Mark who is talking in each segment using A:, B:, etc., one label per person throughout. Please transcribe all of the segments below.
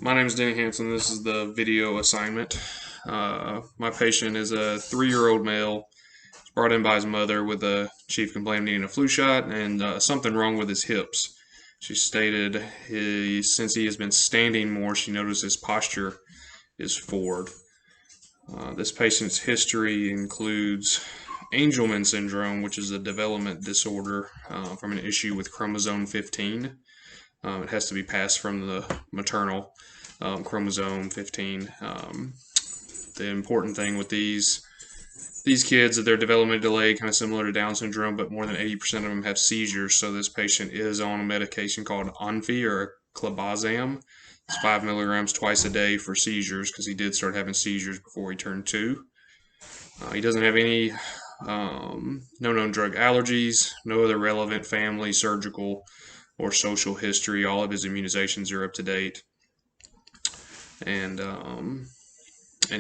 A: My name is Danny Hanson. This is the video assignment. My patient is a 3-year-old male. He's brought in by his mother with a chief complaint of needing a flu shot and something wrong with his hips. She stated since he has been standing more, she noticed his posture is forward. This patient's history includes Angelman syndrome, which is a development disorder from an issue with chromosome 15. It has to be passed from the maternal chromosome 15. The important thing with these kids is they're development delay, kind of similar to Down syndrome, but more than 80% of them have seizures. So this patient is on a medication called Onfi or clobazam. It's 5 milligrams twice a day for seizures because he did start having seizures before he turned 2. He doesn't have any no known drug allergies, no other relevant family, surgical, or social history. All of his immunizations are up to date. And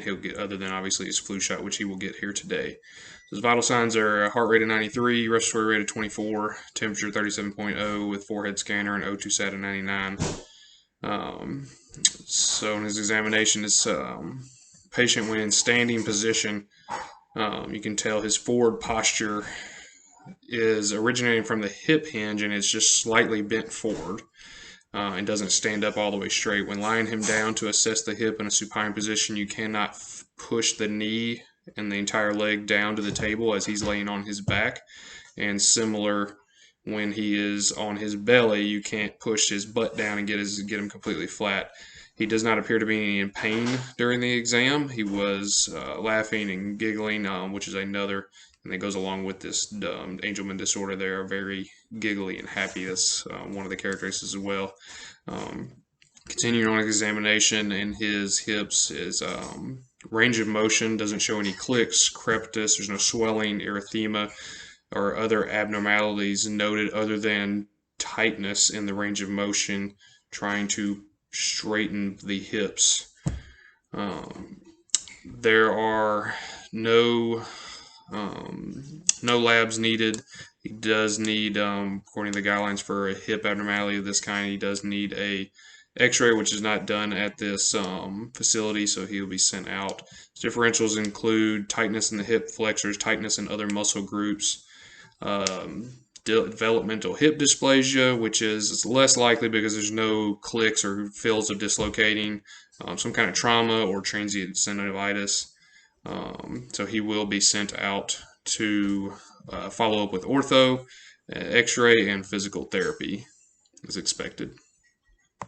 A: he'll get, other than obviously his flu shot, which he will get here today. His vital signs are a heart rate of 93, respiratory rate of 24, temperature 37.0 with forehead scanner and O2 sat of 99. So in his examination, this patient, when in standing position, you can tell his forward posture is originating from the hip hinge and it's just slightly bent forward. And doesn't stand up all the way straight. When lying him down to assess the hip in a supine position, you cannot push the knee and the entire leg down to the table as he's laying on his back. And similar, when he is on his belly, you can't push his butt down and get him completely flat. He does not appear to be in pain during the exam. He was laughing and giggling, which is another, and that goes along with this Angelman disorder. They are very giggly and happy. That's one of the characteristics as well. Continuing on examination in his hips is range of motion doesn't show any clicks, crepitus. There's no swelling, erythema, or other abnormalities noted other than tightness in the range of motion, trying to straighten the hips. There are no labs needed. He does need, according to the guidelines for a hip abnormality of this kind, he does need a x-ray, which is not done at this facility, so he'll be sent out. His differentials include tightness in the hip flexors, tightness in other muscle groups, developmental hip dysplasia, which is less likely because there's no clicks or feels of dislocating, some kind of trauma or transient synovitis. So he will be sent out to follow up with ortho, x-ray, and physical therapy as expected.